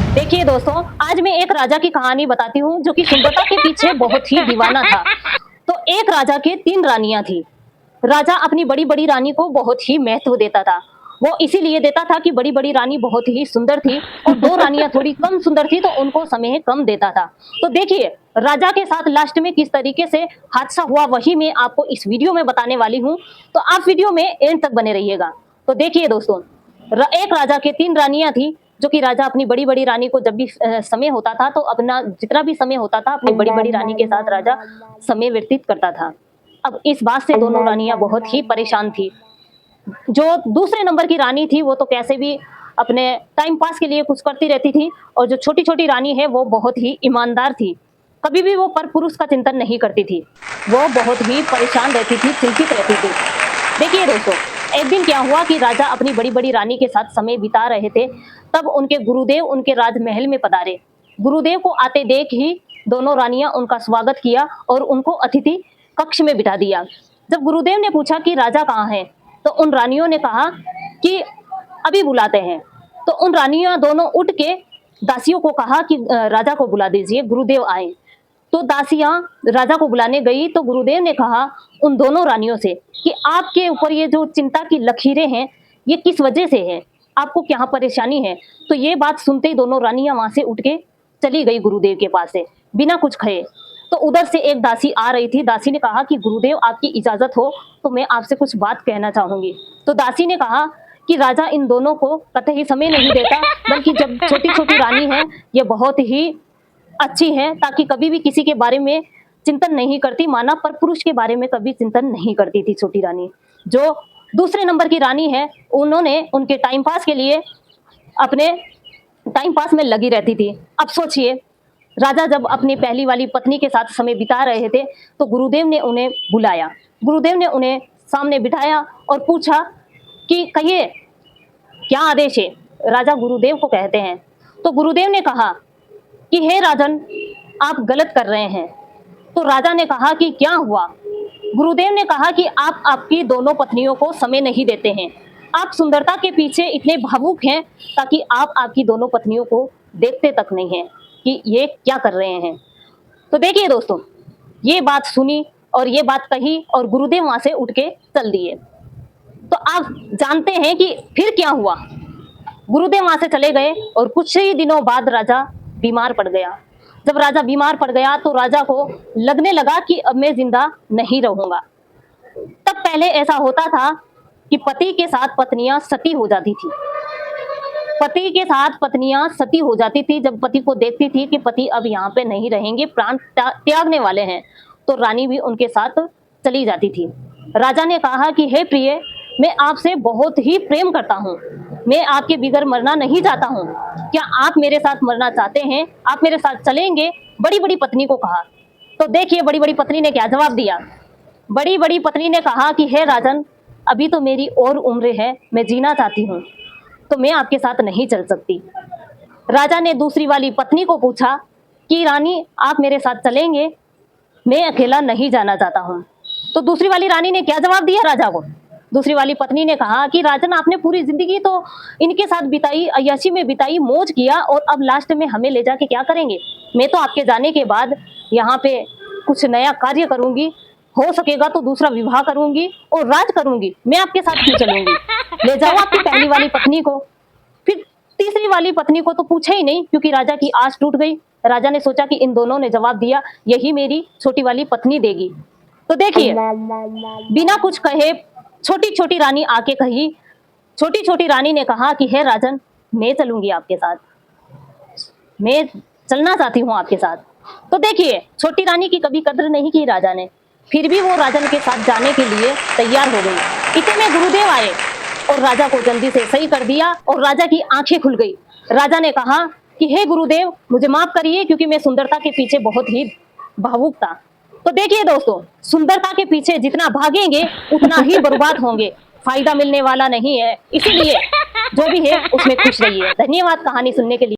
देखिए दोस्तों, आज मैं एक राजा की कहानी बताती हूँ जो कि सुंदरता के पीछे बहुत ही दीवाना था। तो एक राजा के 3 रानियाँ थी। राजा अपनी बड़ी-बड़ी रानी को बहुत ही महत्व देता था। वो इसीलिए देता था कि बड़ी-बड़ी रानी बहुत ही सुंदर थी और 2 रानियाँ थोड़ी कम सुंदर थी तो उनको समय कम देता था। तो देखिए, राजा के साथ लास्ट में किस तरीके से हादसा हुआ वही मैं आपको इस वीडियो में बताने वाली हूँ। तो आप वीडियो में एंड तक बने रहिएगा। तो देखिए दोस्तों, एक राजा के 3 रानियाँ थी जो कि राजा अपनी बड़ी-बड़ी रानी को जब भी समय होता था तो अपना जितना भी समय होता था अपनी बड़ी-बड़ी रानी के साथ राजा समय व्यतीत करता था। अब इस बात से दोनों रानियाँ बहुत ही परेशान थी। जो दूसरे नंबर की रानी थी वो तो कैसे भी अपने टाइम पास के लिए कुछ करती रहती थी और जो छोटी-छोटी रानी है वो बहुत ही ईमानदार थी। कभी भी वो परपुरुष का चिंतन नहीं करती थी। वो बहुत ही परेशान रहती थी, चिंतित रहती थी। देखिए दोस्तों, एक दिन क्या हुआ कि राजा अपनी बड़ी-बड़ी रानी के साथ समय बिता रहे थे, तब उनके गुरुदेव उनके राजमहल में पधारे। गुरुदेव को आते देख ही दोनों रानियाँ उनका स्वागत किया और उनको अतिथि कक्ष में बिठा दिया। जब गुरुदेव ने पूछा कि राजा कहाँ हैं? तो उन रानियों ने कहा कि अभी बुलाते हैं। तो उन रानियाँ दोनों उठ के दासियों को कहा कि राजा को बुला दीजिए, गुरुदेव आए। तो दासियाँ राजा को बुलाने गई तो गुरुदेव ने कहा उन दोनों रानियों से कि आपके ऊपर ये जो चिंता की लकीरें हैं, ये किस वजह से है? आपको क्या परेशानी है? तो ये बात सुनते ही दोनों रानियाँ वहाँ से उठ के चली गई गुरुदेव के पास से, बिना कुछ कहे। तो उधर से एक दासी आ रही थी, दासी ने कहा कि गुरुदेव आपकी इजाज़त हो तो मैं आपसे कुछ बात कहना चाहूँगी। तो दासी ने कहा कि राजा इन दोनों को कतई समय नहीं देता, बल्कि जब छोटी-छोटी रानी है, ये बहुत ही अच्छी है ताकि कभी भी किसी के बारे में चिंतन नहीं करती, माना परपुरुष के बारे में कभी चिंतन नहीं करती थी छोटी रानी। जो दूसरे नंबर की रानी है, उन्होंने उनके टाइम पास के लिए अपने टाइम पास में लगी रहती थी। अब सोचिए, राजा जब अपनी पहली वाली पत्नी के साथ समय बिता रहे थे, तो गुरुदेव ने उन्हें बुलाया। गुरुदेव ने उन्हें सामने बिठाया और पूछा कि कहिए, क्या आदेश है? राजा गुरुदेव को कहते हैं। तो गुरुदेव ने कहा कि हे राजन, आप गलत कर रहे हैं। तो राजा ने कहा कि क्या हुआ? गुरुदेव ने कहा कि आप आपकी दोनों पत्नियों को समय नहीं देते हैं। आप सुंदरता के पीछे इतने भावुक हैं ताकि आप आपकी दोनों पत्नियों को देखते तक नहीं हैं कि ये क्या कर रहे हैं। तो देखिए दोस्तों, ये बात सुनी और ये बात कही और गुरुदेव वहाँ से उठ के चल दिए। तो आप जानते हैं कि फिर क्या हुआ? गुरुदेव वहाँ से चले गए और कुछ ही दिनों बाद राजा बीमार पड़ गया। जब राजा बीमार पड़ गया तो राजा को लगने लगा कि अब मैं जिंदा नहीं रहूंगा। तब पहले ऐसा होता था कि पति के साथ पत्नियां सती हो जाती थी। पति के साथ पत्नियां सती हो जाती थी जब पति को देखती थी कि पति अब यहाँ पे नहीं रहेंगे, प्राण त्यागने वाले हैं, तो रानी भी उनके साथ चली जाती थी। राजा ने कहा कि हे प्रिय, मैं आपसे बहुत ही प्रेम करता हूँ, मैं आपके बिगर मरना नहीं चाहता हूँ। क्या आप मेरे साथ मरना चाहते हैं? आप मेरे साथ चलेंगे? बड़ी-बड़ी पत्नी को कहा। तो देखिए बड़ी-बड़ी पत्नी ने क्या जवाब दिया। बड़ी-बड़ी पत्नी ने कहा कि हे राजन, अभी तो मेरी और उम्र है, मैं जीना चाहती हूँ, तो मैं आपके साथ नहीं चल सकती। राजा ने दूसरी वाली पत्नी को पूछा कि रानी, आप मेरे साथ चलेंगे? मैं अकेला नहीं जाना चाहता हूँ। तो दूसरी वाली रानी ने क्या जवाब दिया राजा को? दूसरी वाली पत्नी ने कहा कि राजन, आपने पूरी जिंदगी तो इनके साथ बिताई, अय्याशी में बिताई, मौज किया और अब लास्ट में हमें ले जाके क्या करेंगे? मैं तो आपके जाने के बाद यहाँ पे कुछ नया कार्य करूंगी, हो सकेगा तो दूसरा विवाह करूंगी और राज करूंगी। मैं आपके साथ क्यों चलूंगी? ले जाओ आपकी पहली वाली पत्नी को। फिर तीसरी वाली पत्नी को तो पूछा ही नहीं, क्योंकि राजा की आस टूट गई। राजा ने सोचा कि इन दोनों ने जवाब दिया, यही मेरी छोटी वाली पत्नी देगी। तो देखिए, बिना कुछ कहे छोटी-छोटी रानी आके कही। छोटी-छोटी रानी ने कहा कि हे राजन, मैं चलूंगी आपके साथ, मैं चलना चाहती हूँ आपके साथ। तो देखिए, छोटी रानी की कभी कद्र नहीं की राजा ने, फिर भी वो राजन के साथ जाने के लिए तैयार हो गई। इतने में गुरुदेव आए और राजा को जल्दी से सही कर दिया और राजा की आंखें खुल गई। राजा ने कहा कि हे गुरुदेव, मुझे माफ करिए क्योंकि मैं सुंदरता के पीछे बहुत ही भावुक था। तो देखिए दोस्तों, सुंदरता के पीछे जितना भागेंगे उतना ही बर्बाद होंगे, फायदा मिलने वाला नहीं है। इसीलिए जो भी है उसमें खुश रहिए। धन्यवाद कहानी सुनने के लिए।